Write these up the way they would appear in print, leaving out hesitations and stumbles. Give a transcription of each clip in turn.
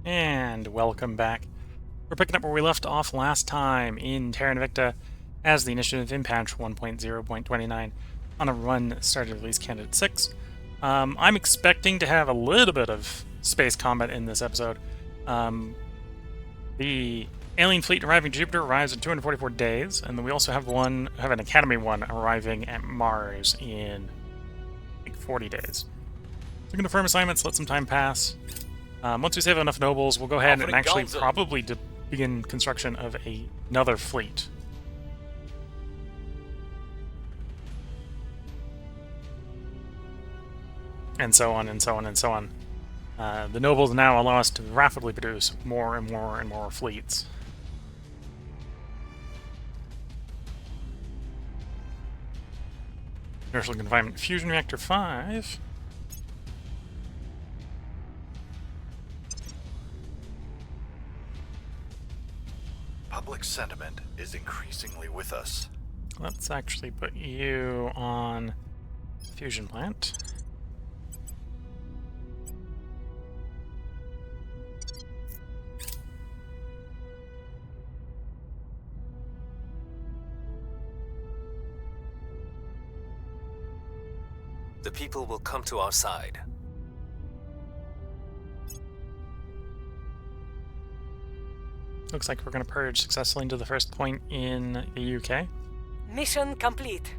And welcome back. We're picking up where we left off last time in Terra Invicta as the initiative in patch 1.0.29 on a run that started release candidate 6. I'm expecting to have a little bit of space combat in this episode. The alien fleet arriving at Jupiter arrives in 244 days, and then we also have an Academy one arriving at Mars in like 40 days. So we're going to confirm assignments, let some time pass. Once we save enough nobles, we'll go ahead and actually probably begin construction of another fleet. And so on and so on and so on. The nobles now allow us to rapidly produce more and more and more fleets. Inertial Confinement Fusion Reactor 5. Public sentiment is increasingly with us. Let's actually put you on fusion plant. The people will come to our side. Looks like we're going to purge successfully into the first point in the UK. Mission complete.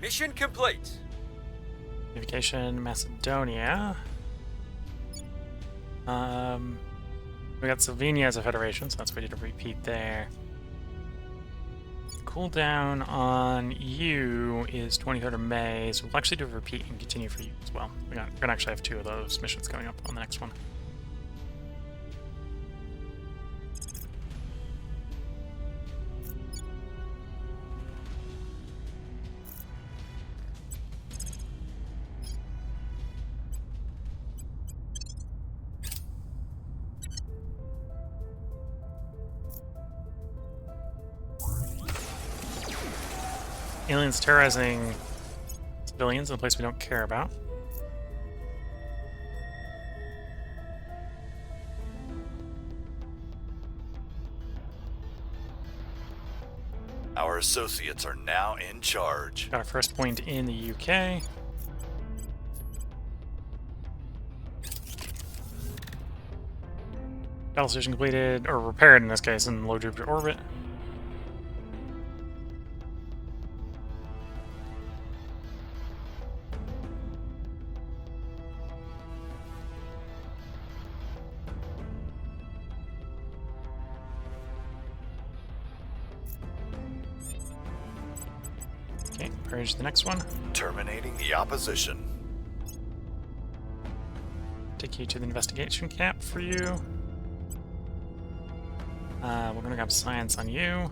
Mission complete. Unification, Macedonia. We got Slovenia as a federation, so that's why we did a repeat there. Cooldown on you is 23rd of May, so we'll actually do a repeat and continue for you as well. We're gonna actually have 2 of those missions coming up on the next one. Aliens terrorizing civilians in a place we don't care about. Our associates are now in charge. Got our first point in the UK. Battle station completed, or repaired in this case, in low Jupiter orbit. Okay, purge the next one. Terminating the opposition. Take you to the investigation camp for you. We're gonna grab science on you.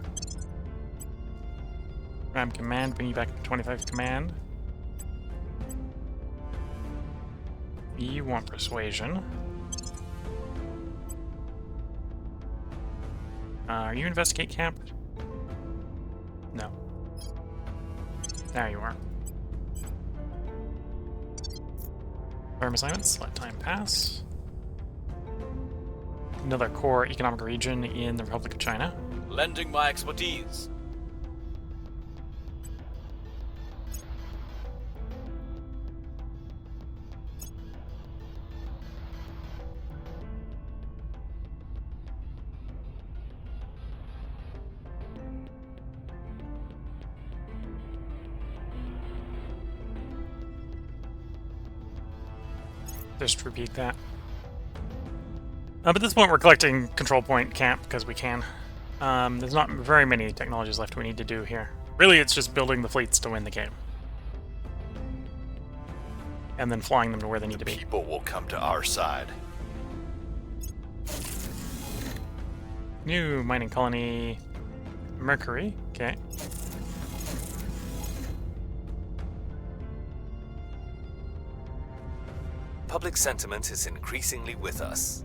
Grab command, bring you back to 25 command. You want persuasion. Are you investigate camp? No. There you are. Firm assignments, let time pass. Another core economic region in the Republic of China. Lending my expertise. Just repeat that. But at this point, we're collecting control point camp because we can. There's not very many technologies left we need to do here. Really, it's just building the fleets to win the game. And then flying them to where they need to be. People will come to our side. New mining colony, Mercury. Okay. Public sentiment is increasingly with us.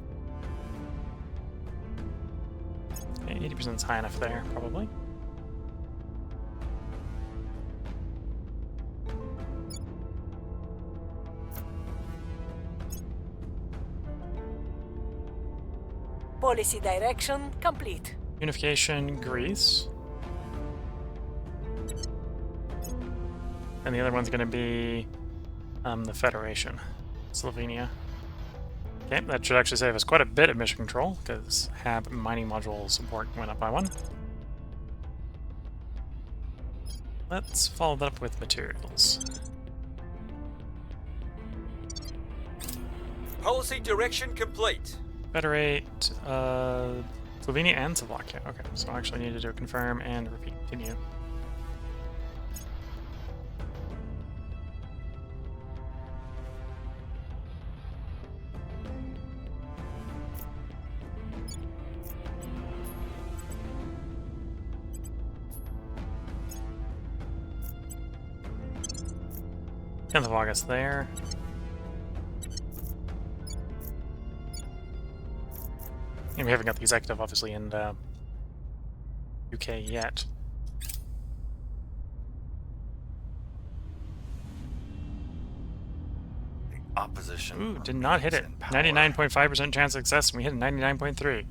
80% is high enough there, probably. Policy direction complete. Unification, Greece. And the other one's going to be the Federation, Slovenia. Okay, that should actually save us quite a bit of mission control, because HAB mining module support went up by 1. Let's follow that up with materials. Policy direction complete. Federate Slovenia and Slovakia. Okay, so I actually need to do a confirm and repeat continue. Tenth of August there. And we haven't got the executive, obviously, in UK yet. The opposition. Ooh, did not hit it. 99.5% chance of success, and we hit a 99.3.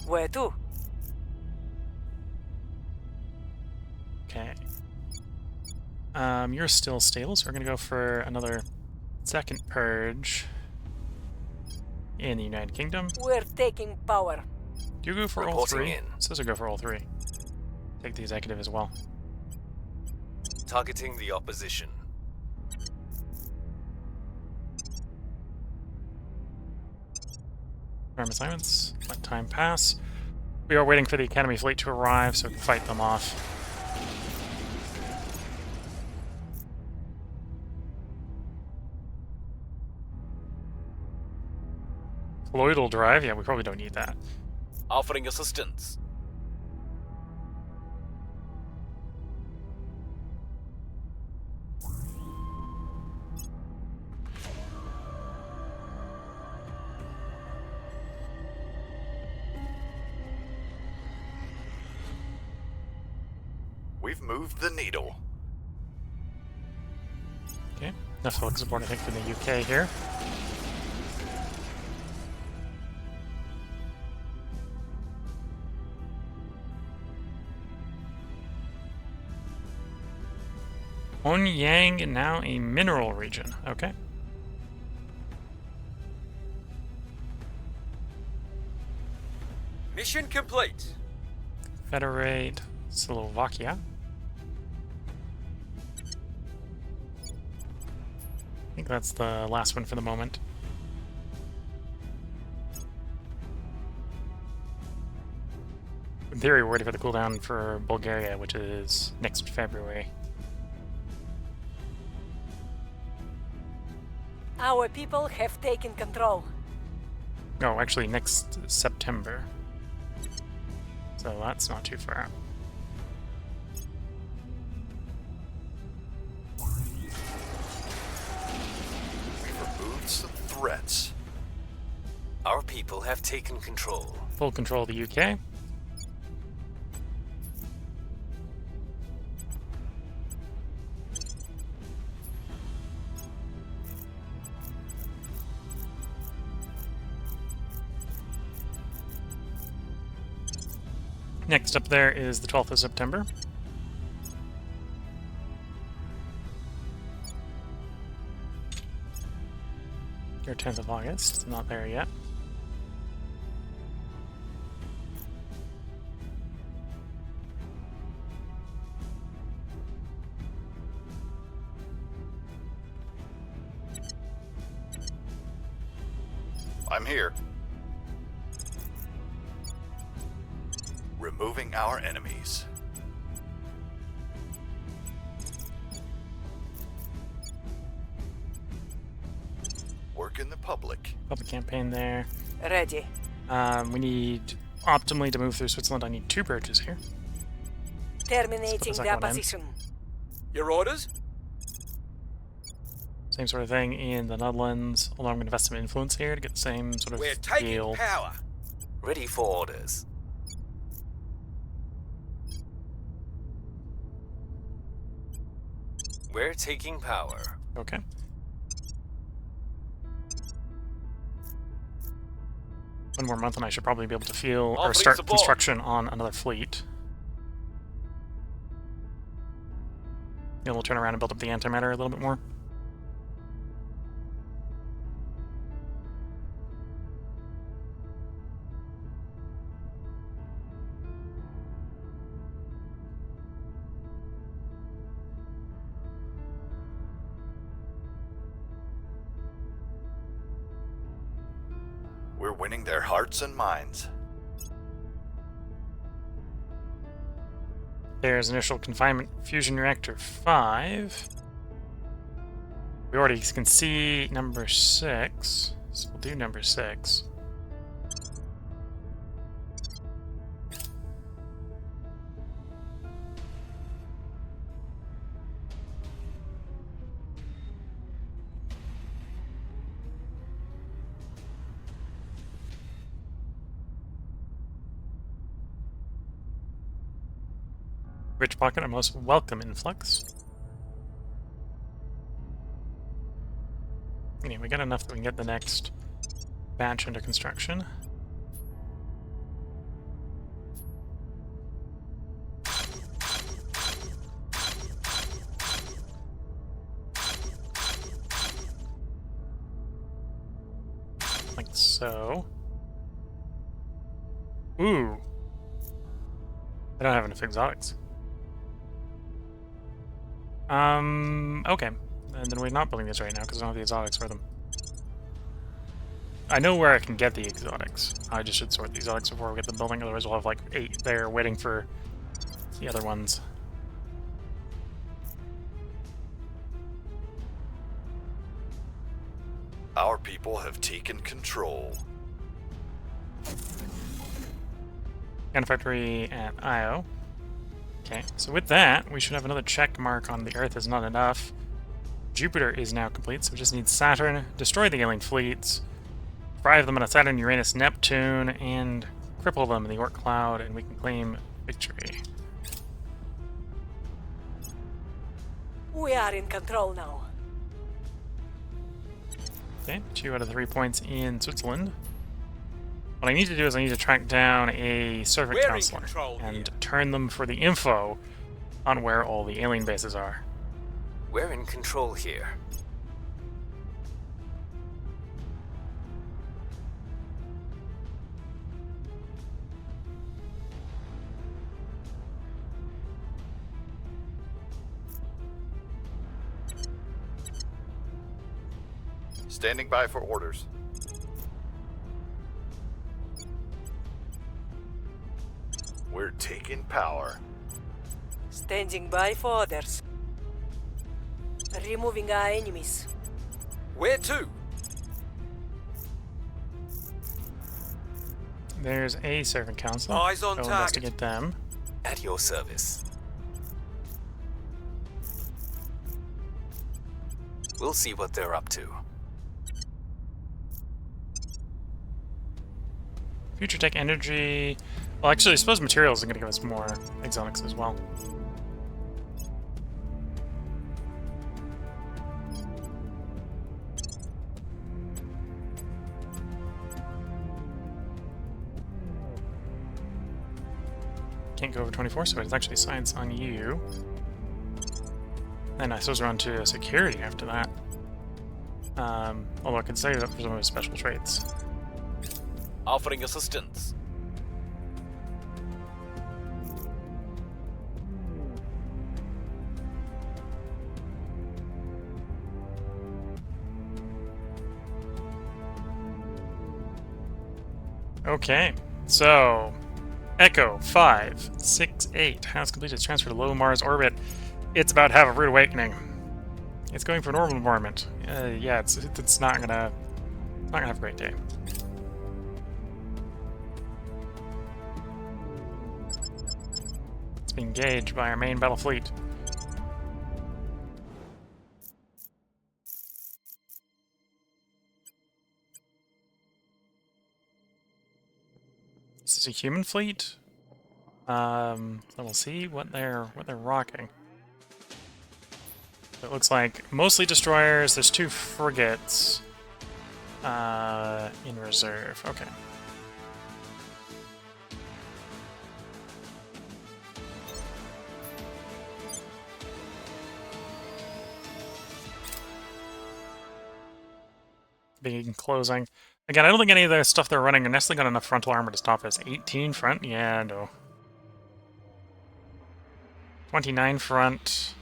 Where to? Okay. You're still stable, so we're gonna go for another second purge in the United Kingdom. We're taking power. Do you go for all Reporting 3? in. It says we go for all 3. Take the executive as well. Targeting the opposition. Arm assignments. Let time pass. We are waiting for the Academy fleet to arrive so we can fight them off. Colloidal drive? Yeah, we probably don't need that. Offering assistance. We've moved the needle. Okay. Enough public support, I think, from the UK here. Honyang, now a mineral region. Okay. Mission complete. Federate Slovakia. I think that's the last one for the moment. In theory, we're ready for the cooldown for Bulgaria, which is next February. Our people have taken control. Oh, actually, next September. So that's not too far out. We've removed some threats. Our people have taken control. Full control of the UK. Next up there is the 12th of September. Your 10th of August, not there yet. I'm here. Removing our enemies. Work in the public. Public campaign there. Ready. We need optimally to move through Switzerland. I need 2 purges here. Terminating Let's put the the second one in. opposition. Your orders? Same sort of thing in the Netherlands, although I'm going to invest some influence here to get the same sort of We're taking deal. power. Ready for orders. We're taking power. Okay. One more month and I should probably be able to feel or Offering start support. construction on another fleet. Then we'll turn around and build up the antimatter a little bit more. We're winning their hearts and minds. There's initial confinement fusion reactor 5. We already can see number 6, so we'll do number 6. Rich pocket, a most welcome influx. Anyway, we got enough that we can get the next batch into construction. Like so. Ooh. I don't have enough exotics. Okay. And then we're not building these right now because I don't have the exotics for them. I know where I can get the exotics. I just should sort the exotics before we get them building, otherwise we'll have like 8 there waiting for the other ones. Our people have taken control. Gun factory at Io. Okay, so with that, we should have another check mark on the Earth is not enough. Jupiter is now complete, so we just need Saturn, destroy the alien fleets, drive them on a Saturn, Uranus, Neptune, and cripple them in the Oort cloud, and we can claim victory. We are in control now. Okay, 2 out of 3 points in Switzerland. What I need to do is I need to track down a servant We're in counselor control and here. turn them for the info on where all the alien bases are. We're in control here. Standing by for orders. We're taking power. Standing by for orders. Removing our enemies. Where to? There's a servant counselor. Eyes on Go target. investigate them. At your service. We'll see what they're up to. Future Tech Energy. Well, actually, I suppose materials are going to give us more exotics as well. Can't go over 24, so it's actually science on you. And I suppose we're on to security after that. Although I could save that for some of his special traits. Offering assistance. Okay, so Echo 568 has completed its transfer to low Mars orbit. It's about to have a rude awakening. It's going for an orbital bombardment. Yeah, it's not gonna have a great day. It's being engaged by our main battle fleet. is a human fleet. So we'll see what they're rocking. It looks like mostly destroyers. There's 2 frigates in reserve. Okay. Begin closing. Again, I don't think any of the stuff they're running are necessarily got enough frontal armor to stop us. 18 front? Yeah, no. 29 front.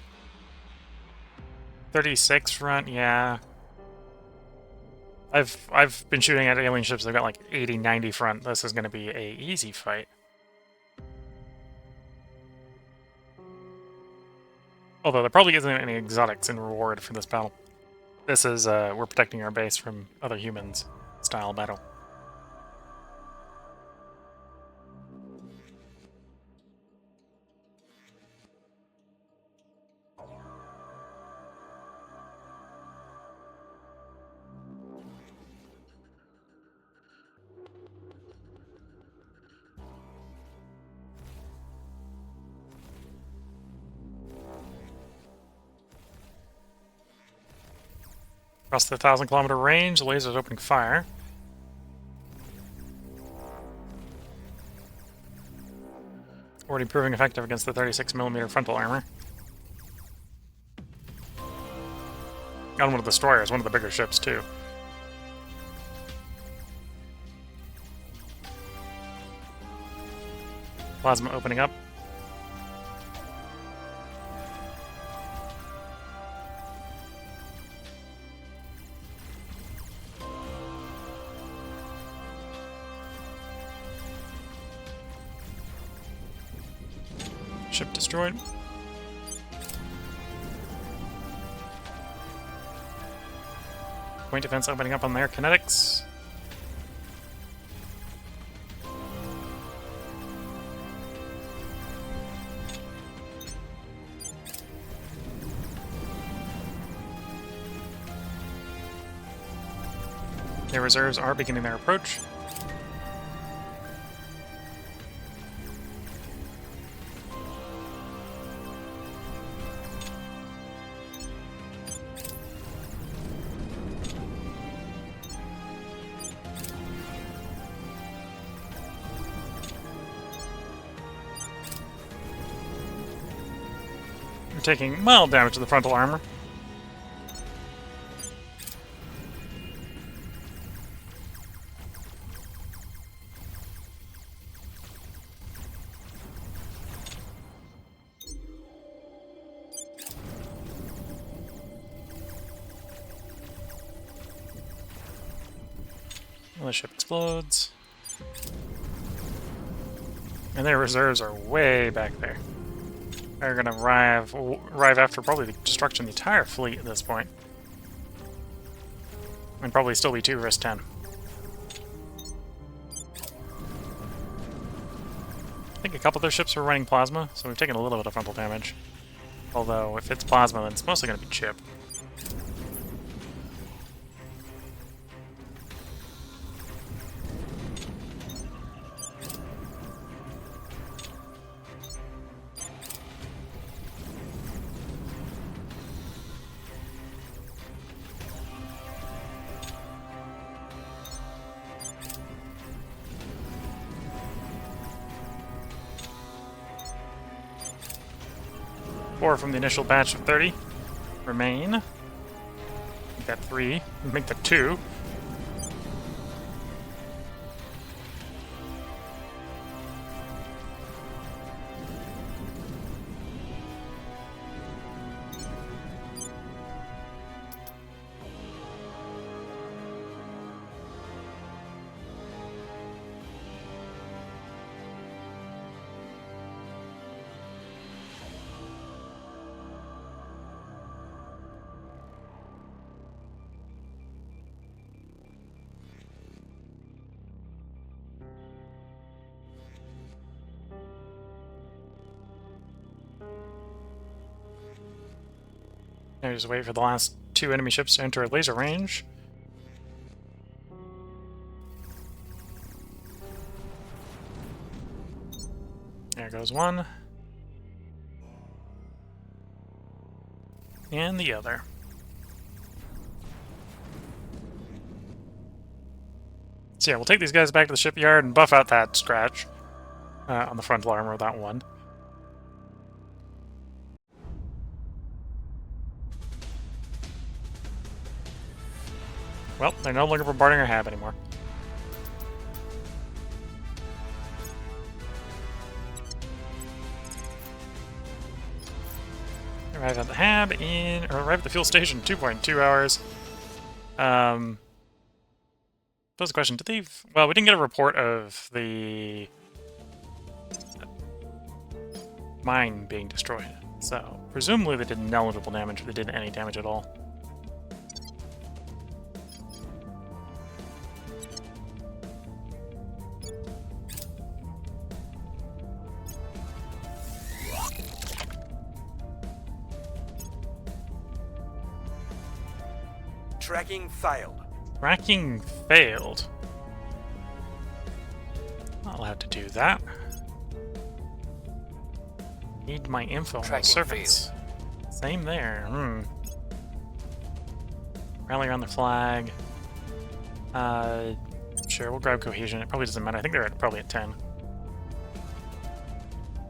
36 front? Yeah. I've been shooting at alien ships. They've got like 80, 90 front. This is going to be a easy fight. Although there probably isn't any exotics in reward for this battle. This is, we're protecting our base from other humans style battle. Across the 1,000-kilometer range, the laser's opening fire. Already proving effective against the 36mm frontal armor. Got one of the destroyers, one of the bigger ships, too. Plasma opening up. Ship destroyed. Point defense opening up on their kinetics. Their reserves are beginning their approach. We're taking mild damage to the frontal armor. The ship explodes. And their reserves are way back there. They're gonna arrive after probably the destruction of the entire fleet at this point. And probably still be 2 risk 10. I think a couple of their ships are running plasma, so we've taken a little bit of frontal damage. Although, if it's plasma, then it's mostly gonna be chip. Four from the initial batch of 30 remain. Make that 3. Make that 2. Now just wait for the last 2 enemy ships to enter laser range. goes one. And the other. So yeah, we'll take these guys back to the shipyard and buff out that scratch on the frontal armor of that one. Well, they're no longer bombarding our hab anymore. Arrive at the hab or arrive at the fuel station in 2.2 hours. That was a question. Did they... Well, we didn't get a report of the mine being destroyed. So, presumably they did negligible damage if they did any damage at all. Tracking failed. Tracking failed. Not allowed to do that. Need my info on the Tracking servants. Same there. Rally around the flag. Sure, we'll grab cohesion. It probably doesn't matter. I think they're probably at 10.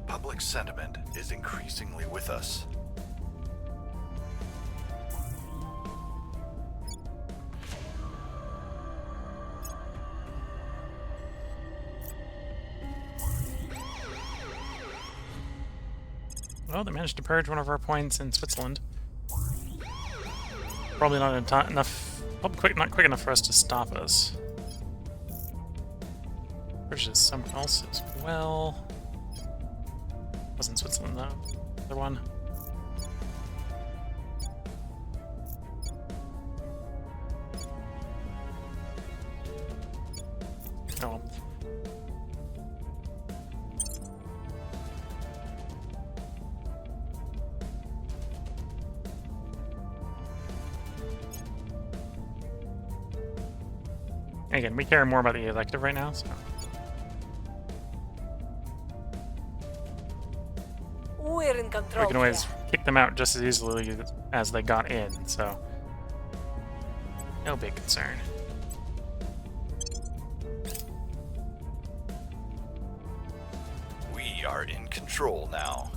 Public sentiment is increasingly with us. Well, they managed to purge one of our points in Switzerland. Probably not enough. Probably not quick enough for us to stop us. Purges somewhere else as well. Wasn't Switzerland though. Other one. Oh. Again, we care more about the elective right now, so... We're in control. We can always here. kick them out just as easily as they got in, so... No big concern. We are in control now.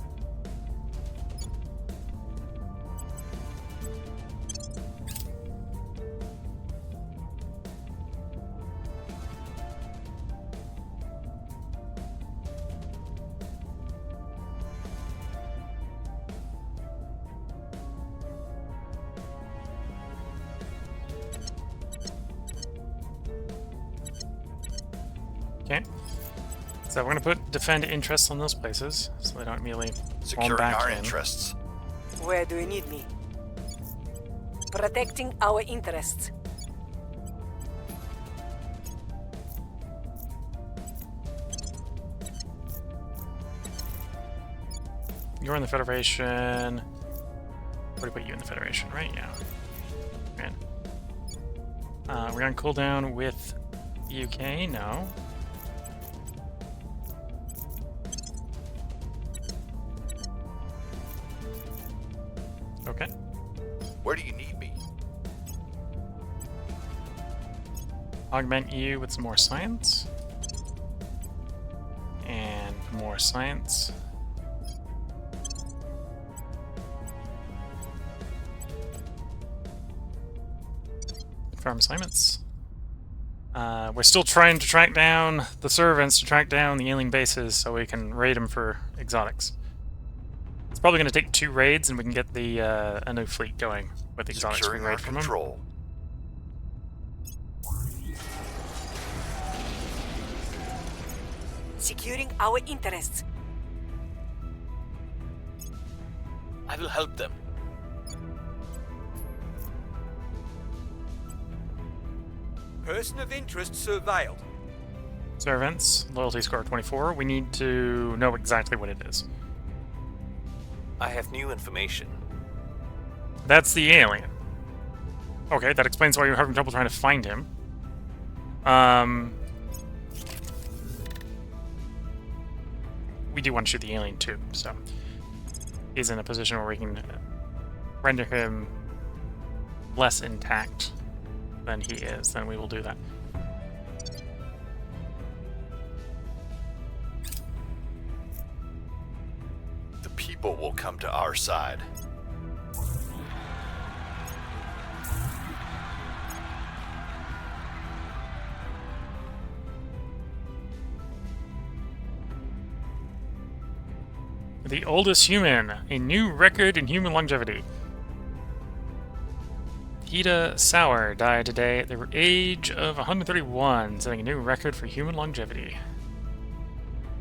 Okay. So we're going to put defend interests on those places, so they don't immediately bomb Securing back our in. interests. Where do you need me? Protecting our interests. You're in the Federation. Where do we put you in the Federation? Right, yeah. Man. We're on cooldown with UK? No. Okay. Where do you need me? Augment you with some more science. And more science. Confirm assignments. We're still trying to track down the servants, to track down the alien bases so we can raid them for exotics. It's probably going to take 2 raids and we can get the a new fleet going with exotics we Securing can our raid from them. control. Securing our interests. I will help them. Person of interest surveilled. Servants, loyalty score 24. We need to know exactly what it is. I have new information. That's the alien. Okay, that explains why you're having trouble trying to find him. we do want to shoot the alien too, so he's in a position where we can render him less intact than he is, then we will do that. The people will come to our side. The oldest human, a new record in human longevity. Hida Sauer died today at the age of 131, setting a new record for human longevity.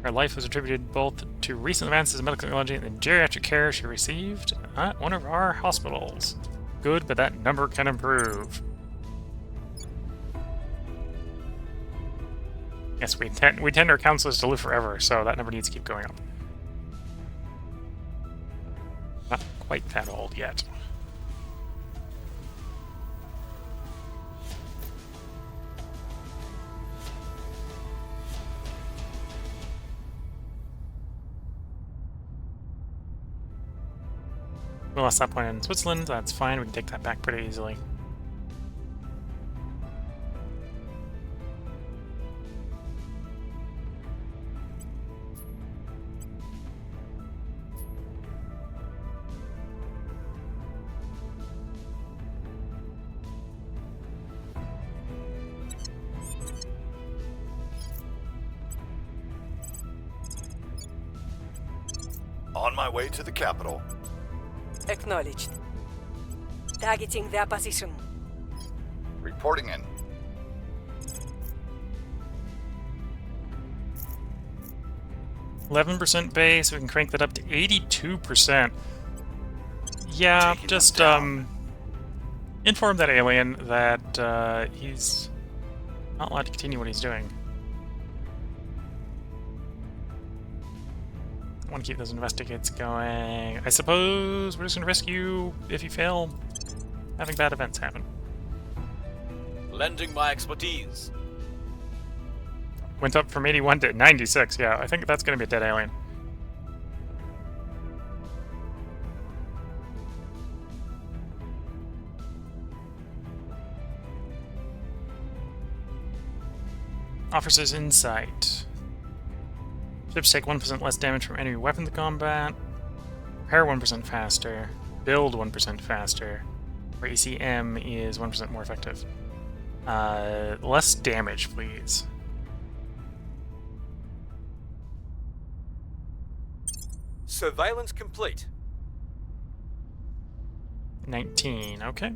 Her life was attributed both to recent advances in medical technology and the geriatric care she received at one of our hospitals. Good, but that number can improve. Yes, we tend our counselors to live forever, so that number needs to keep going up. Not quite that old yet. We lost that point in Switzerland, that's fine, we can take that back pretty easily. On my way to the capital. Acknowledged. Targeting their position. Reporting in. %, base, we can crank that up to 82%. Yeah, Taking just them inform that alien that he's not allowed to continue what he's doing. I want to keep those investigates going. I suppose we're just going to risk you, if you fail, having bad events happen. Lending my expertise. Went up from 81 to 96, yeah, I think that's going to be a dead alien. Offers us insight. Ships take 1% less damage from enemy weapons in combat. Repair 1% faster. Build 1% faster. Where ECM is 1% more effective. Less damage, please. Surveillance complete. 19, okay.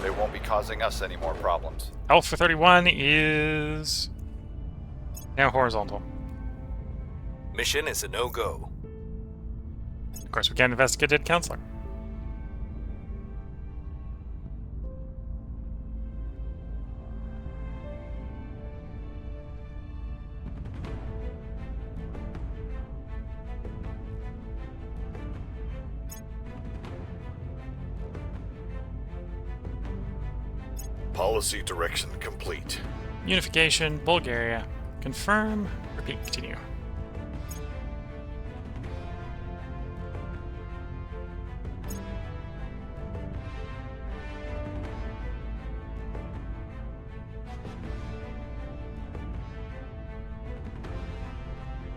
They won't be causing us any more problems. Health for 31 is now horizontal. Mission is a no-go. Of course, we can't investigate dead counselor. Policy direction complete. Unification, Bulgaria. Confirm, repeat, continue.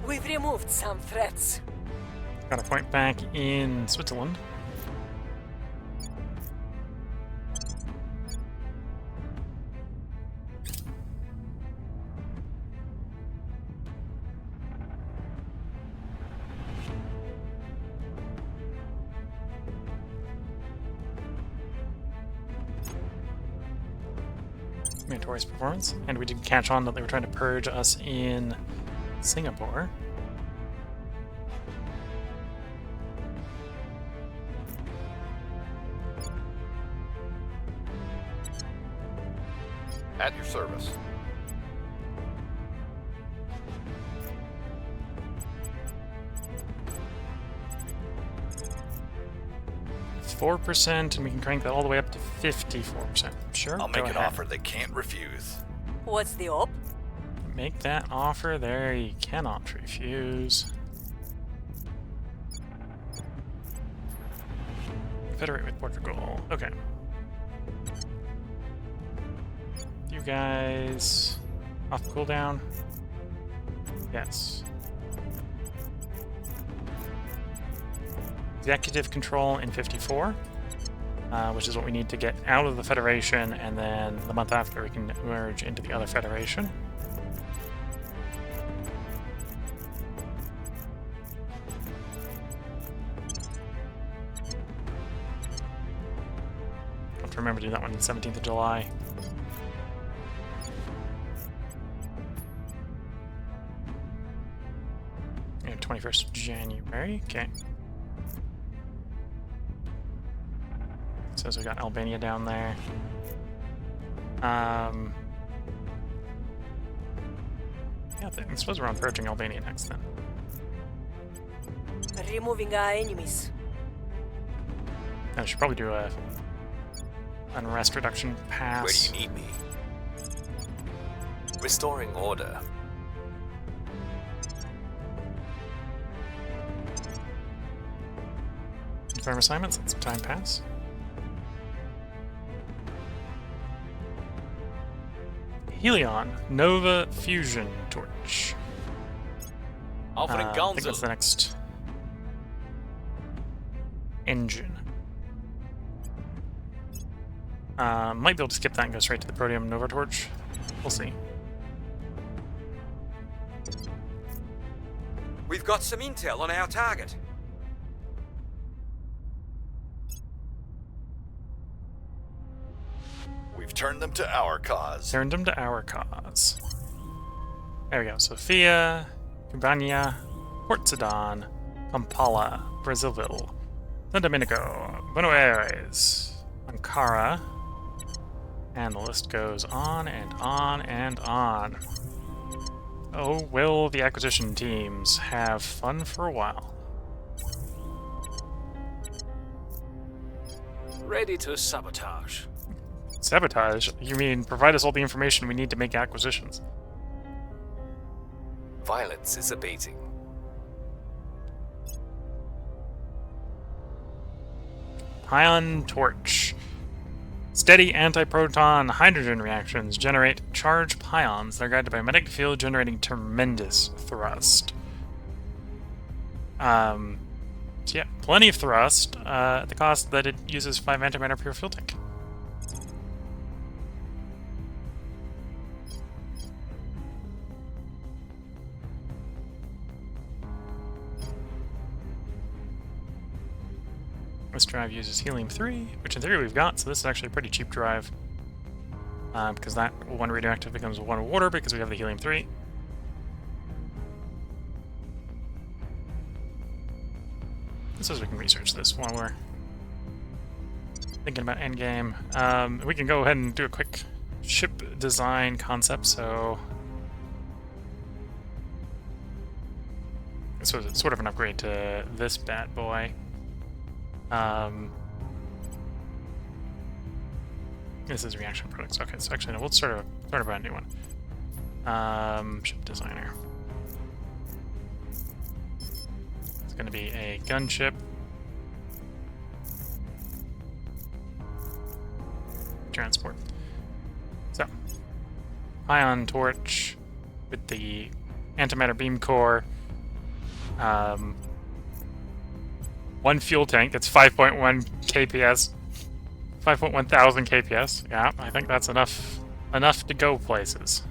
We've removed some threats. Got a point back in Switzerland. Meritorious performance, and we did catch on that they were trying to purge us in Singapore. At your service. %, and we can crank that all the way up to 54%. Sure, I'll go make an ahead. offer they can't refuse. What's the op? make that offer there. You cannot refuse. Federate with Portugal. Okay. You guys off cooldown? Yes. Executive control in 54, which is what we need to get out of the Federation, and then the month after we can merge into the other Federation. Have to remember to do that one on the 17th of July. Yeah, 21st January, okay. Says we got Albania down there. Yeah, I suppose we're approaching Albania next then. Removing our enemies. I should probably do a unrest reduction pass. Where do you need me? Restoring order. Confirm assignments, let some time pass. Helion, Nova Fusion Torch. Offering I think Gonzo. that's the next engine. Might be able to skip that and go straight to the Proteum Nova Torch. We'll see. We've got some intel on our target. We've turned them to our cause. Turned them to our cause. There we go. Sofia, Cubania, Port Sudan, Kampala, Brazzaville, San Domenico, Buenos Aires, Ankara, and the list goes on and on and on. Oh, will the acquisition teams have fun for a while? Ready to sabotage. Sabotage? You mean provide us all the information we need to make acquisitions? Violence is abating. Ion Torch. Steady antiproton hydrogen reactions generate charged pions. They're guided by magnetic field, generating tremendous thrust. So yeah, plenty of thrust at the cost that it uses 5 antimatter pure fuel tank. This drive uses helium-3, which in theory we've got, so this is actually a pretty cheap drive. Because that one radioactive becomes one water because we have the helium-3. This is we can research this while we're thinking about endgame. We can go ahead and do a quick ship design concept, so... This was sort of an upgrade to this bad boy. This is reaction products. Okay, so actually, no, we'll start a brand new one. Ship designer. It's going to be a gunship. Transport. So, ion torch with the antimatter beam core. One fuel tank, that's 5.1 kps. 5.1 thousand kps. Yeah, I think that's enough to go places.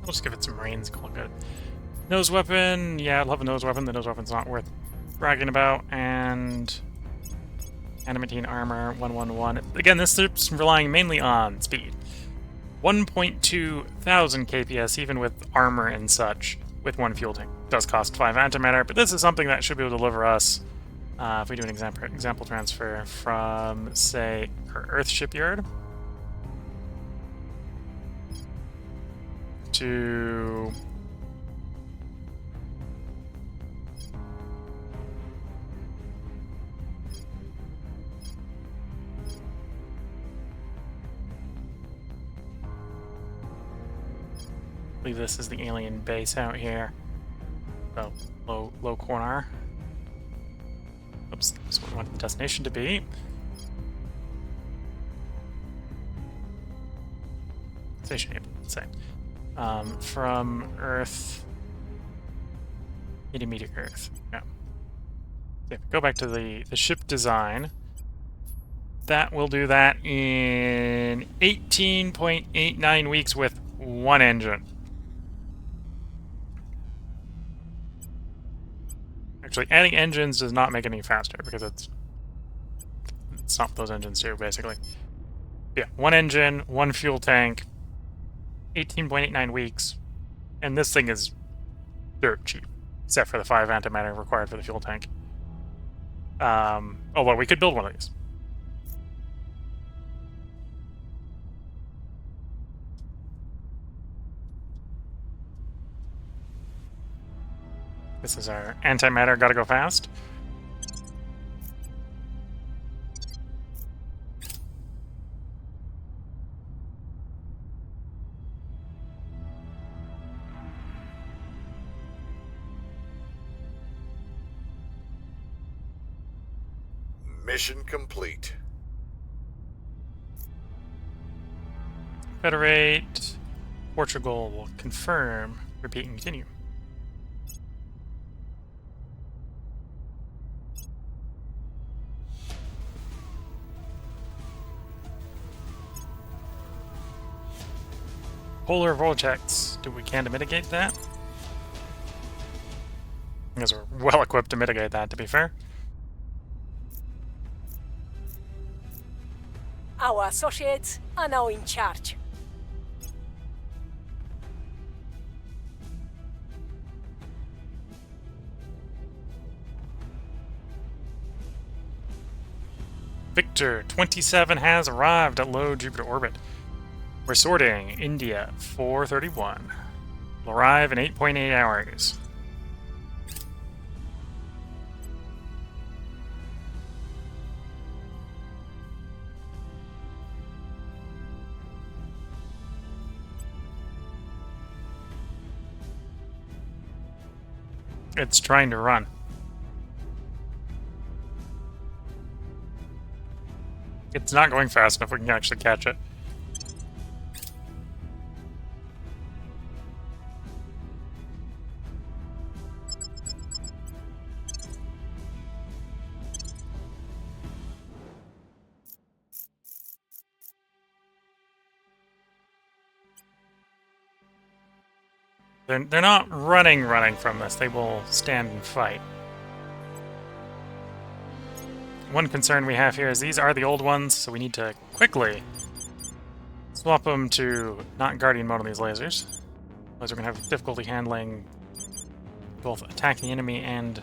I'll just give it some range, call it good. Nose weapon, yeah, I'll have a nose weapon. The nose weapon's not worth bragging about. And adamantine armor, 111. Again, this is relying mainly on speed. 1.2 thousand kps, even with armor and such, with one fuel tank. Does cost 5 antimatter, but this is something that should be able to deliver us If we do an example transfer from, say, our Earth shipyard to I believe this is the alien base out here. So low corner. Oops, that's what we want the destination to be. Station able, let's say. From Earth, immediate Earth. Yeah. Okay, go back to the ship design. That will do that in 18.89 weeks with one engine. Actually, adding engines does not make it any faster because it's not what those engines do, basically. Yeah, one engine, one fuel tank, 18.89 weeks, and this thing is dirt cheap, except for the 5 antimatter required for the fuel tank. Although we could build one of these. This is our antimatter, gotta go fast. Mission complete. Federate. Portugal will confirm. Repeat and continue. Polar vortex. Do we can to mitigate that? I guess we're well equipped to mitigate that, to be fair. Our associates are now in charge. Victor 27 has arrived at low Jupiter orbit. We're sorting India 431. Will arrive in 8.8 hours. It's trying to run. It's not going fast enough we can actually catch it. They're not running from this. They will stand and fight. One concern we have here is these are the old ones, so we need to quickly swap them to not Guardian mode on these lasers. Otherwise we're going to have difficulty handling both attacking the enemy and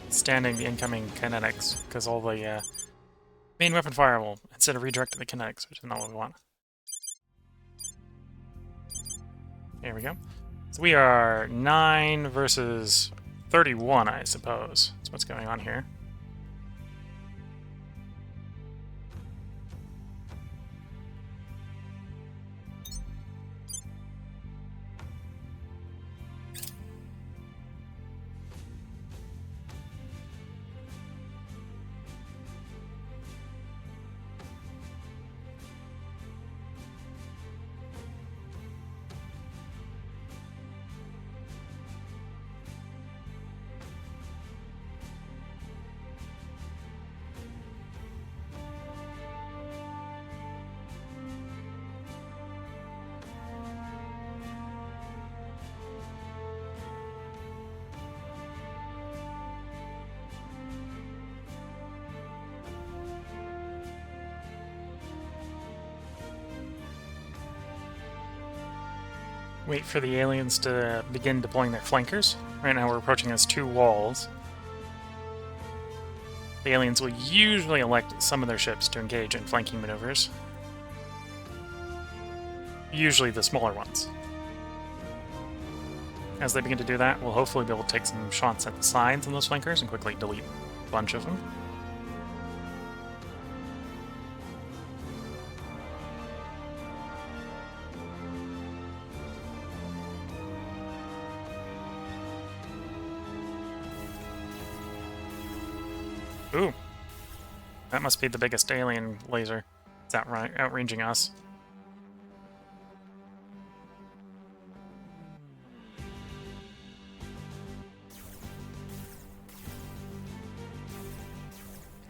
standing the incoming kinetics, because all the main weapon fire will instead of redirect to the kinetics, which is not what we want. There we go. So we are 9 versus 31, I suppose. That's what's going on here. Wait for the aliens to begin deploying their flankers. Right now we're approaching as 2 walls. The aliens will usually elect some of their ships to engage in flanking maneuvers. Usually the smaller ones. As they begin to do that, we'll hopefully be able to take some shots at the sides of those flankers and quickly delete a bunch of them. Ooh. That must be the biggest alien laser. It's outranging us.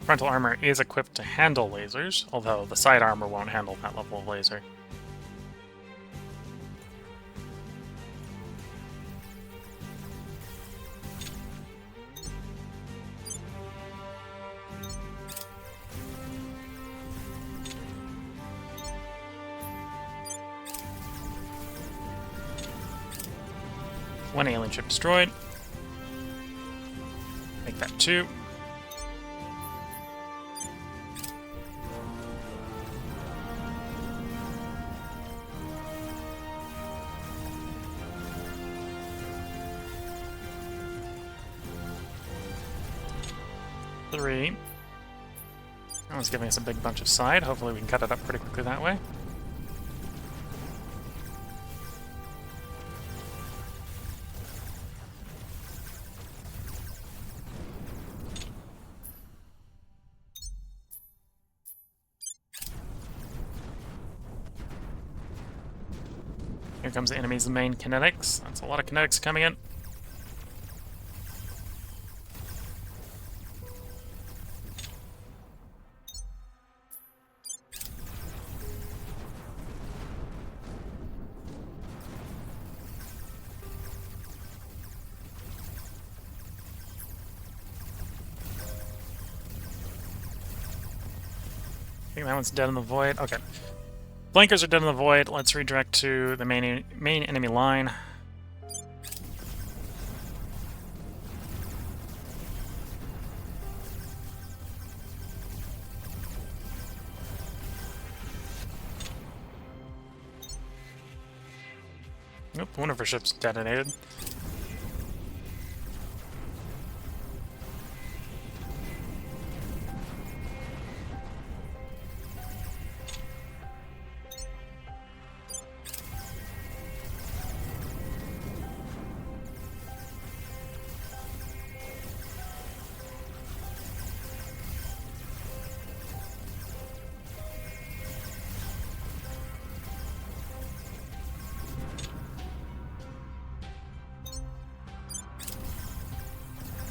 Frontal armor is equipped to handle lasers, although the side armor won't handle that level of laser. One alien ship destroyed. Make that 2. Three. That one's giving us a big bunch of side. Hopefully we can cut it up pretty quickly that way. Here comes the enemy's main kinetics. That's a lot of kinetics coming in. I think that one's dead in the void. Okay. Flankers are dead in the void. Let's redirect to the main enemy line. Nope, one of our ships detonated.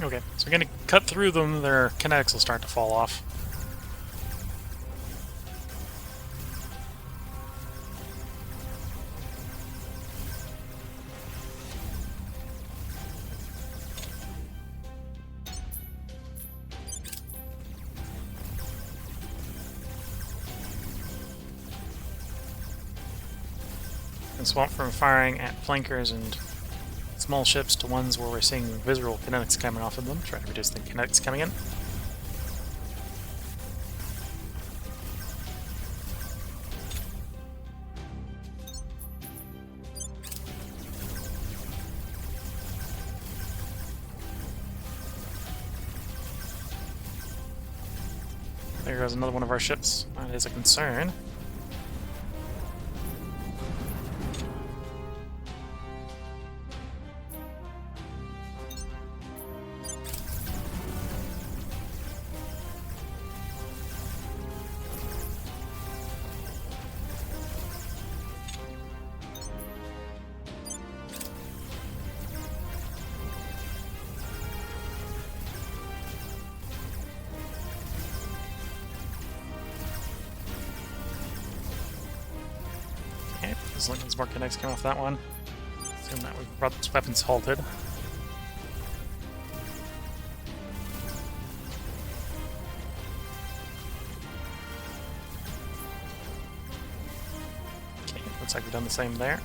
Okay, so we're gonna cut through them, their kinetics will start to fall off. And swap from firing at flankers and small ships to ones where we're seeing visual kinetics coming off of them, try to reduce the kinetics coming in. There goes another one of our ships. That is a concern. There's more kinetics coming off that one. Assume that we've brought those weapons halted. Okay, looks like we've done the same there.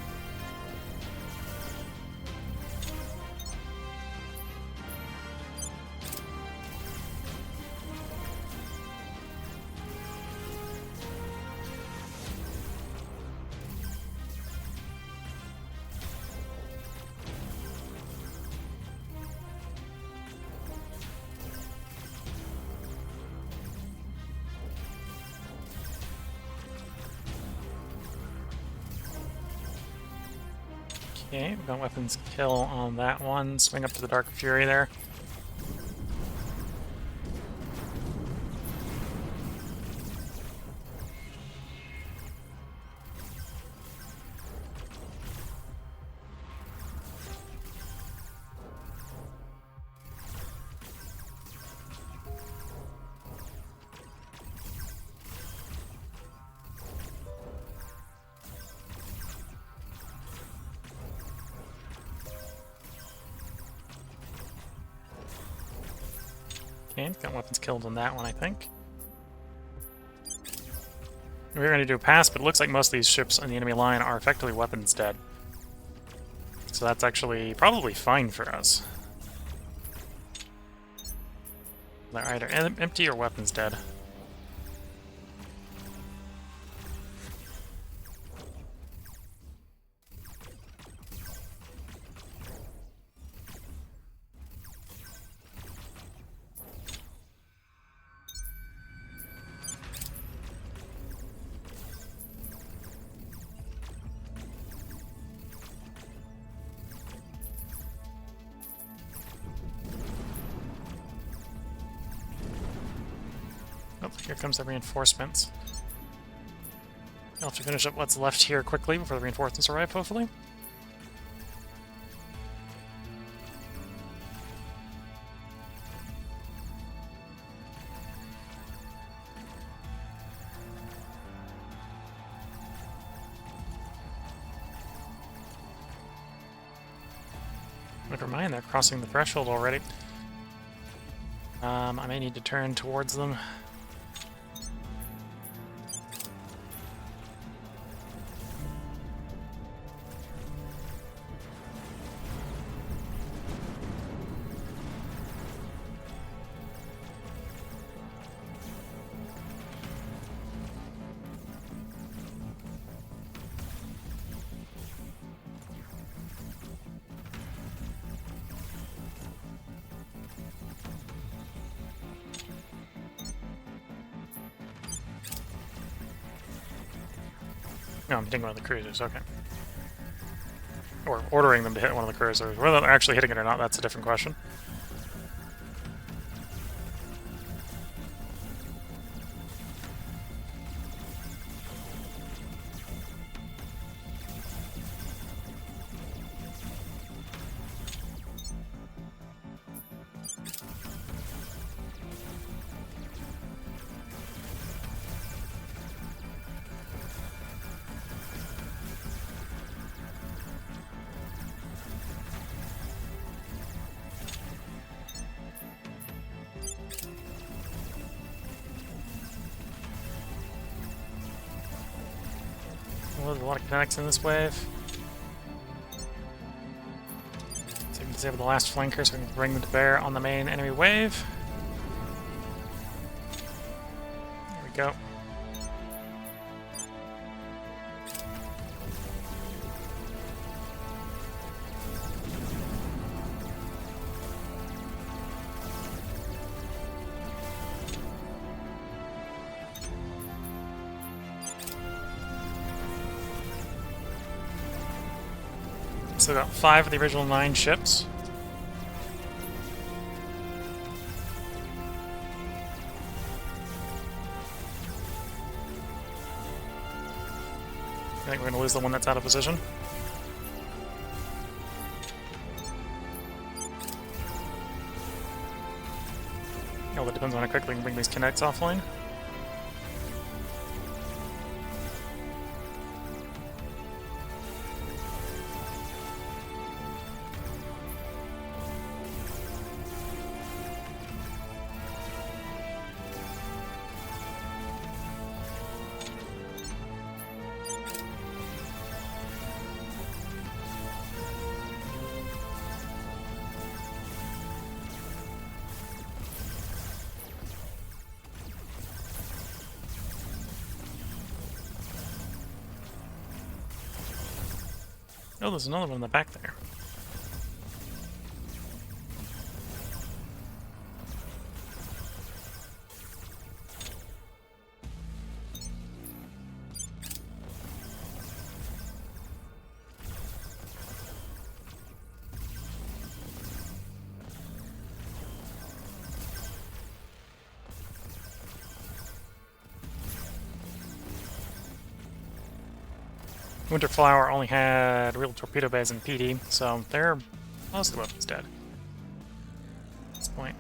Okay, we've got weapons kill on that one. Swing up to the Dark Fury there. Okay, got weapons killed on that one, I think. We were going to do a pass, but it looks like most of these ships on the enemy line are effectively weapons dead. So that's actually probably fine for us. They're either empty or weapons dead. Oh, here comes the reinforcements. I'll have to finish up what's left here quickly before the reinforcements arrive, hopefully. Never mind, they're crossing the threshold already. I may need to turn towards them. No, I'm hitting one of the cruisers, okay. Or ordering them to hit one of the cruisers. Whether they're actually hitting it or not, that's a different question. Well, there's a lot of kinetics in this wave. So we can disable the last flanker so we can bring them to bear on the main enemy wave. There we go. So we got 5 of the original 9 ships. I think we're going to lose the one that's out of position. Oh, that depends on how quickly we can bring these kinetics offline. Oh, there's another one in the back there. Winter Flower only had real torpedo bays and PD, so they're most of the weapons dead at this point.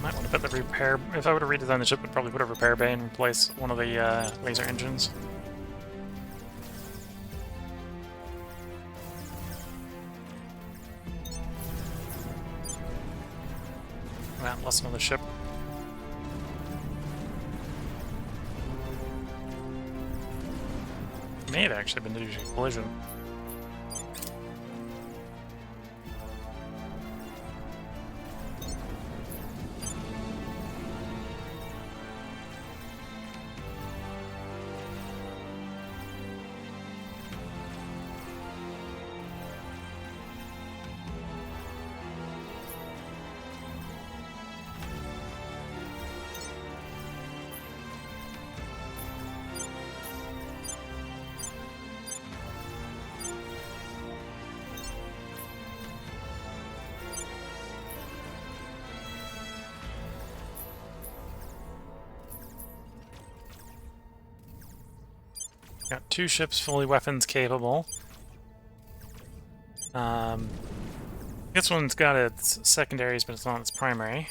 Might want to put the repair. If I would have redesigned the ship, I'd probably put a repair bay and replace one of the laser engines. That plus another ship. May have actually been due to collision. Got 2 ships fully weapons capable. This one's got its secondaries, but it's not its primary.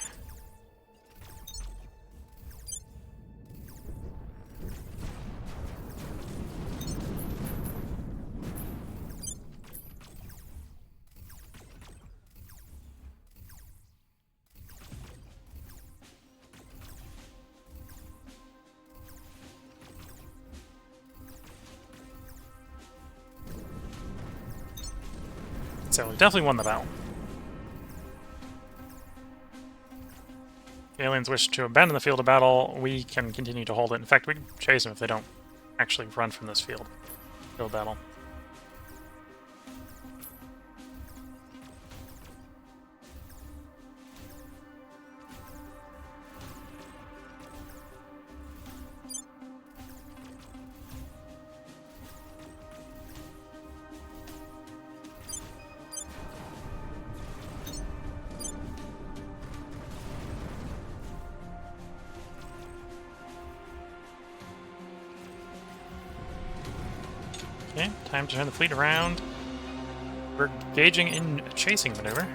So we definitely won the battle. The aliens wish to abandon the field of battle. We can continue to hold it. In fact, we can chase them if they don't actually run from this field of battle. Okay, time to turn the fleet around. We're engaging in a chasing maneuver.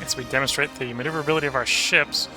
As we demonstrate the maneuverability of our ships.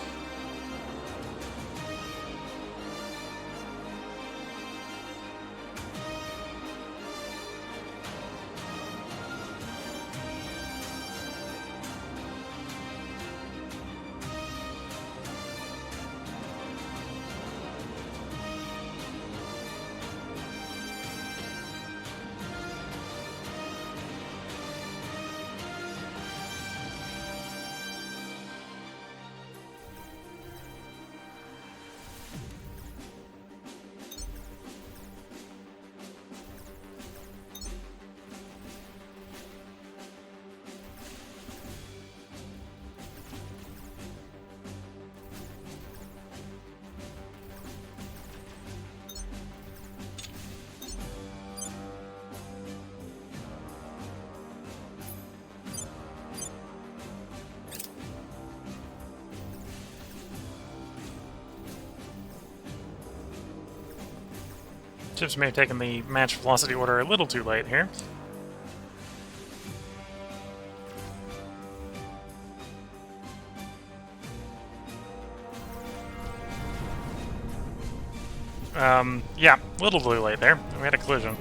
Ships may have taken the match velocity order a little too late here. Yeah, a little too late there. We had a collision.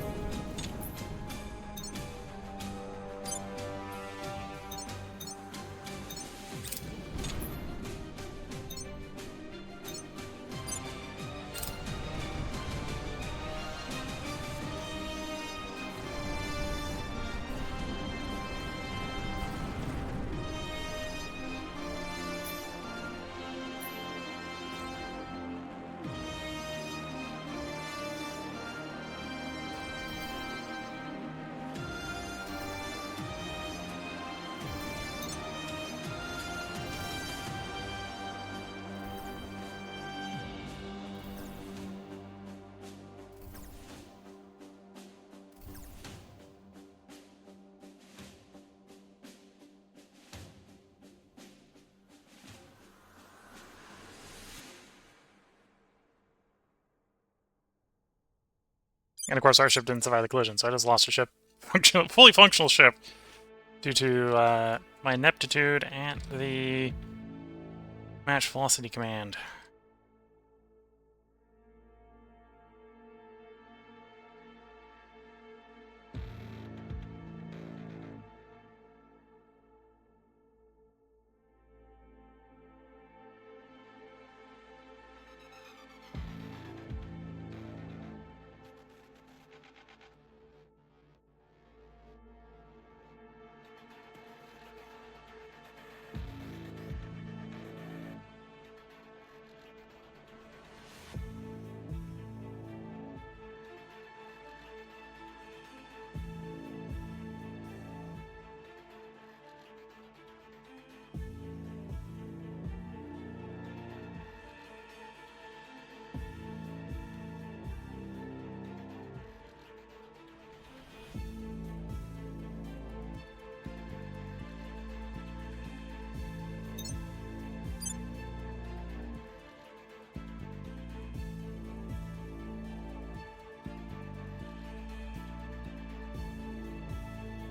And of course, our ship didn't survive the collision, so I just lost a ship, fully functional ship, due to my ineptitude and the match velocity command.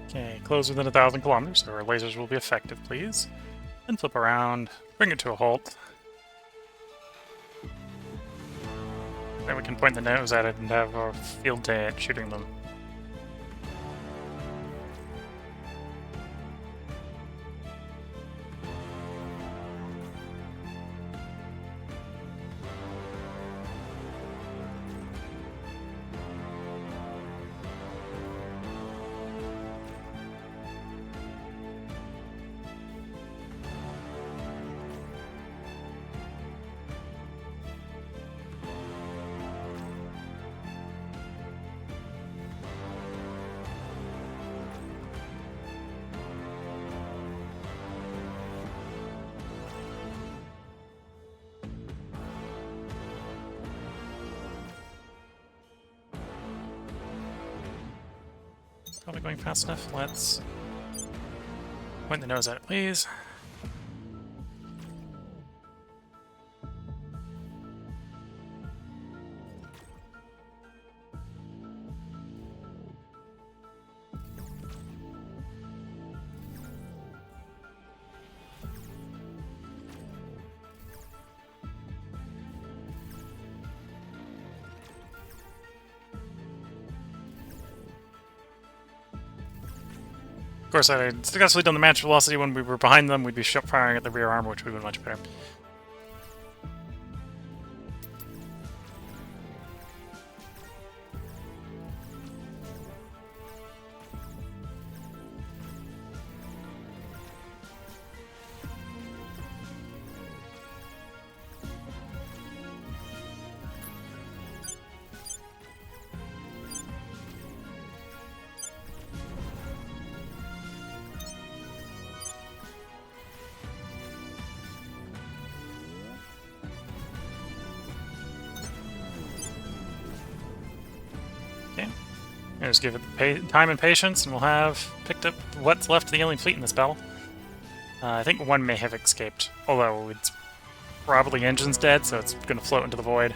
Okay, close within 1,000 kilometers, so our lasers will be effective, please. Then flip around, bring it to a halt. Then we can point the nose at it and have a field day at shooting them. Probably going fast enough. Let's point the nose at it, please. Of course, I had successfully done the match velocity when we were behind them. We'd be firing at the rear armor, which would have been much better. Just give it time and patience, and we'll have picked up what's left of the alien fleet in this battle. I think one may have escaped, although it's probably engine's dead, so it's going to float into the void.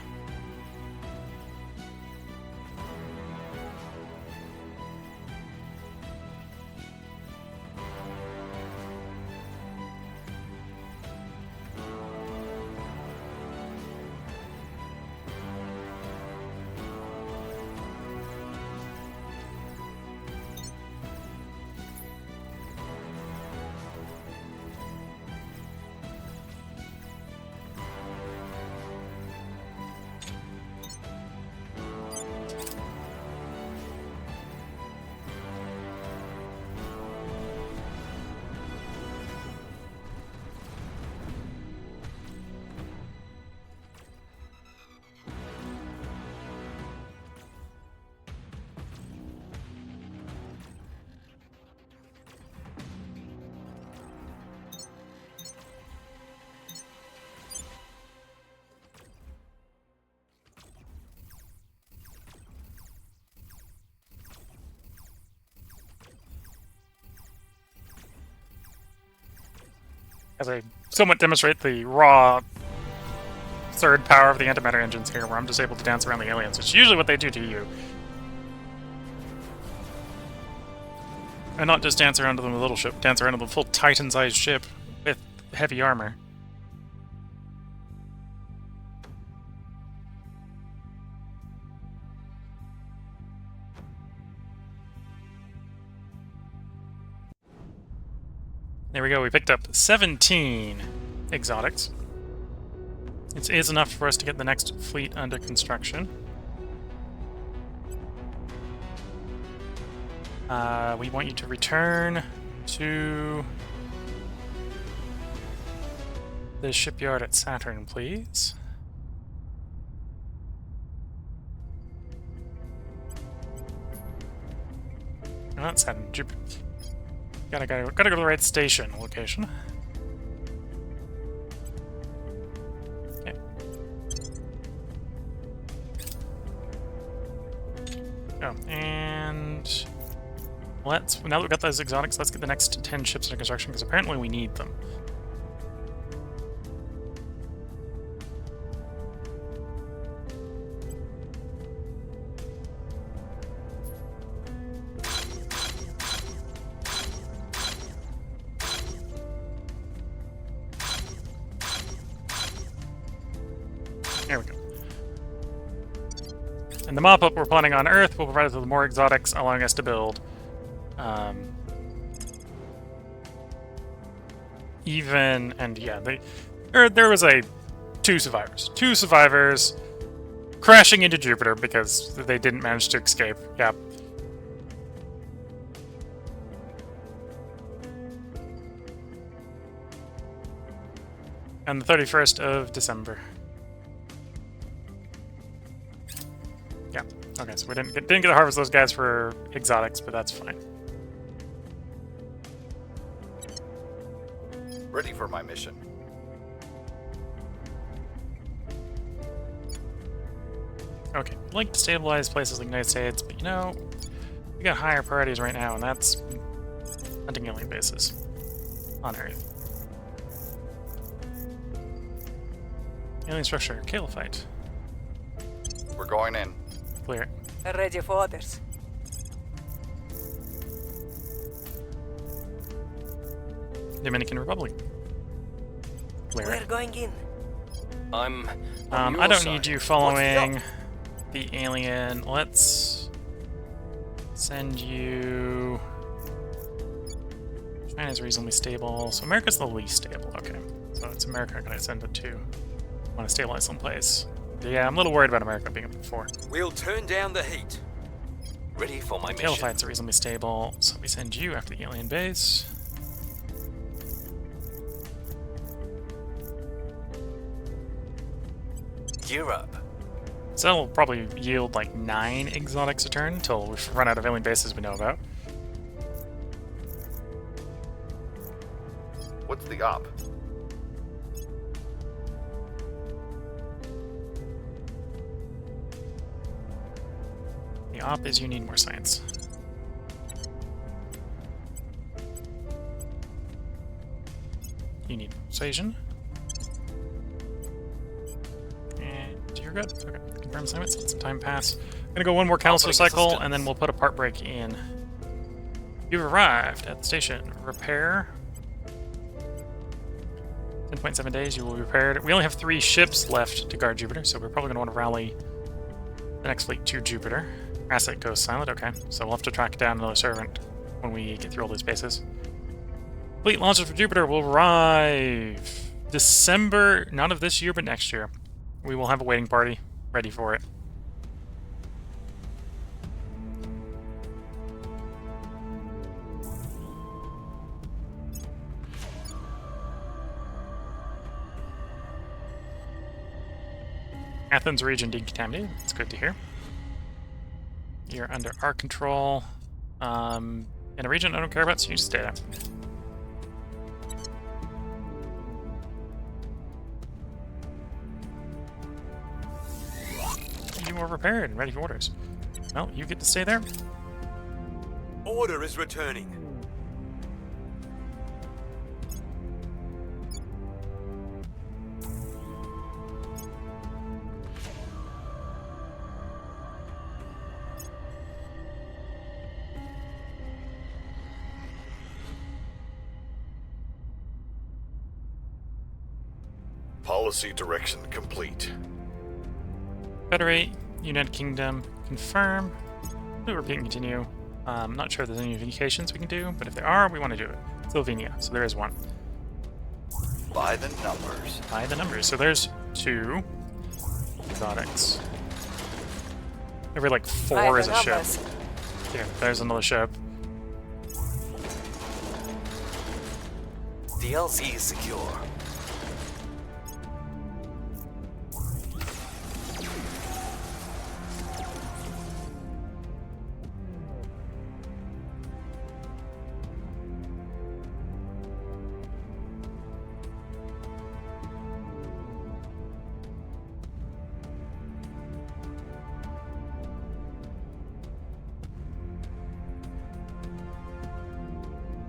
As I somewhat demonstrate the raw third power of the antimatter engines here, where I'm just able to dance around the aliens, which is usually what they do to you. And not just dance around on the little ship, dance around on the full Titan-sized ship with heavy armor. There we go, we picked up 17 exotics. It is enough for us to get the next fleet under construction. We want you to return to the shipyard at Saturn, please. Not Saturn, Jupiter. Gotta go to the right station location. Okay. Oh, and now that we've got those exotics, let's get the next 10 ships under construction, because apparently we need them. There we go. And the mop-up we're planning on Earth will provide us with more exotics, allowing us to build there was two survivors crashing into Jupiter because they didn't manage to escape. Yep. And the 31st of December. Yeah. Okay, so we didn't get to harvest those guys for exotics, but that's fine. Ready for my mission. Okay, I'd like to stabilize places like the United States, but you know, we got higher priorities right now, and that's hunting alien bases on Earth. Alien structure, Caliphite. We're going in. Clear. Ready for orders. Dominican Republic. Clear. We're going in. I'm on your I don't side. need you What's following up? the alien. Let's send you... China's reasonably stable, so America's the least stable. Okay, so it's America I'm gonna send it to. I want to stabilize someplace. Yeah, I'm a little worried about America being up to 4. We'll turn down the heat. Ready for my mission. Caliphites are reasonably stable, so we send you after the alien base. Gear up. So that'll probably yield like 9 exotics a turn until we run out of alien bases we know about. What's the op? The op is you need more science. You need persuasion. And you're good. Okay, confirm assignments, let some time pass. I'm gonna go one more council Offering cycle, assistance. and then we'll put a part break in. You've arrived at the station. Repair. 10.7 days, you will be repaired. We only have 3 ships left to guard Jupiter, so we're probably going to want to rally the next fleet to Jupiter. Asset goes silent, okay. So we'll have to track down another servant when we get through all these bases. Fleet launches for Jupiter will arrive December, not of this year, but next year. We will have a waiting party ready for it. Athens region decontaminated. That's good to hear. You're under our control. In a region I don't care about, so you stay there. You are repaired and ready for orders. Well, you get to stay there. Order is returning. Policy direction complete. Federate, United Kingdom, confirm. Do repeat and continue. I'm not sure if there's any unifications we can do, but if there are, we want to do it. Slovenia, so there is one. By the numbers. By the numbers. So there's 2 exotics. Every like 4 is a ship. Here, there's another ship. DLC is secure.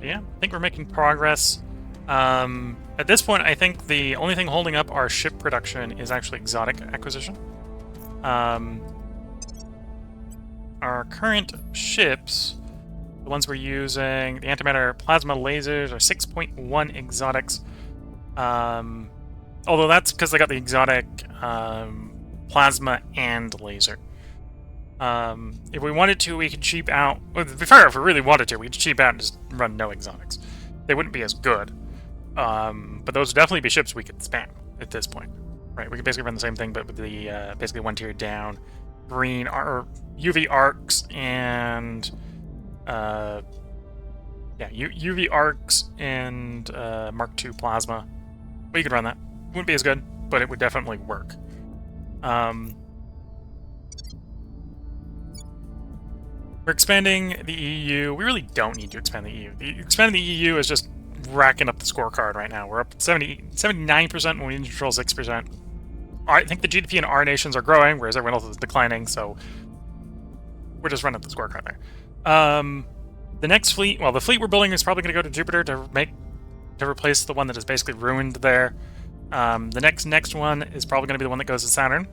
Yeah, I think we're making progress. At this point, I think the only thing holding up our ship production is actually exotic acquisition. Our current ships, the ones we're using, the antimatter plasma lasers are 6.1 exotics. Although that's because they got the exotic plasma and laser. If we wanted to, we could cheap out. Well, to be fair, if we really wanted to, we could cheap out and just run no exotics. They wouldn't be as good. But those would definitely be ships we could spam at this point. Right, we could basically run the same thing, but with the basically one tier down, green or UV arcs and UV arcs and Mark II plasma. We could run that. Wouldn't be as good, but it would definitely work. We're expanding the EU. We really don't need to expand the EU. Expanding the EU is just racking up the scorecard right now. We're up 79% when we control 6%. I think the GDP in our nations are growing, whereas everyone else is declining, so we're just running up the scorecard there. The next fleet, well, the fleet we're building is probably going to go to Jupiter to replace the one that is basically ruined there. The next one is probably going to be the one that goes to Saturn.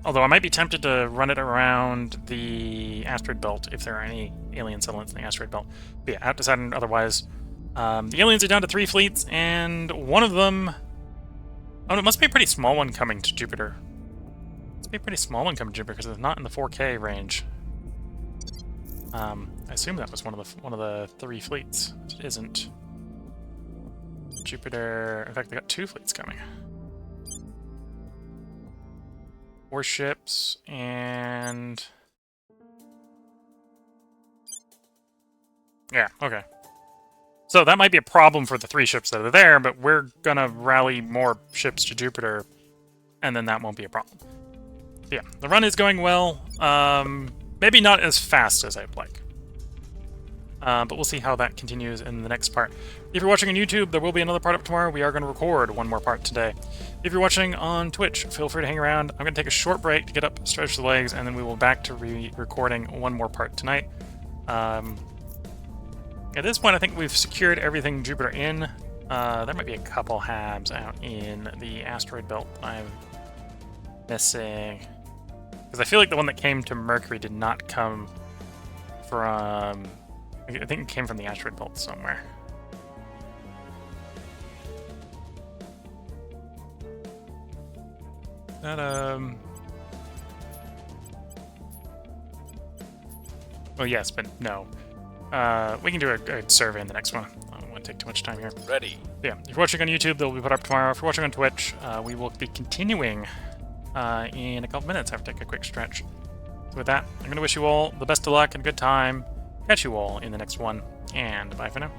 Although I might be tempted to run it around the asteroid belt if there are any alien settlements in the asteroid belt. But yeah, out to Saturn otherwise. The aliens are down to 3 fleets, and one of them... Oh, it must be a pretty small one coming to Jupiter. It must be a pretty small one coming to Jupiter because it's not in the 4K range. I assume that was one of the 3 fleets. It isn't. Jupiter... In fact, they got 2 fleets coming. 4 ships, and... Yeah, okay. So that might be a problem for the 3 ships that are there, but we're gonna rally more ships to Jupiter, and then that won't be a problem. But yeah, the run is going well. Maybe not as fast as I'd like. But we'll see how that continues in the next part. If you're watching on YouTube, there will be another part up tomorrow. We are going to record one more part today. If you're watching on Twitch, feel free to hang around. I'm going to take a short break to get up, stretch the legs, and then we will back to recording one more part tonight. At this point, I think we've secured everything Jupiter in. There might be a couple habs out in the asteroid belt I'm missing. Because I feel like the one that came to Mercury did not come from... I think it came from the asteroid belt somewhere. That, well, yes, but no. We can do a survey in the next one. I don't want to take too much time here. Ready. Yeah, if you're watching on YouTube, they'll be put up tomorrow. If you're watching on Twitch, we will be continuing in a couple minutes after I take a quick stretch. So with that, I'm going to wish you all the best of luck and good time. Catch you all in the next one, and bye for now.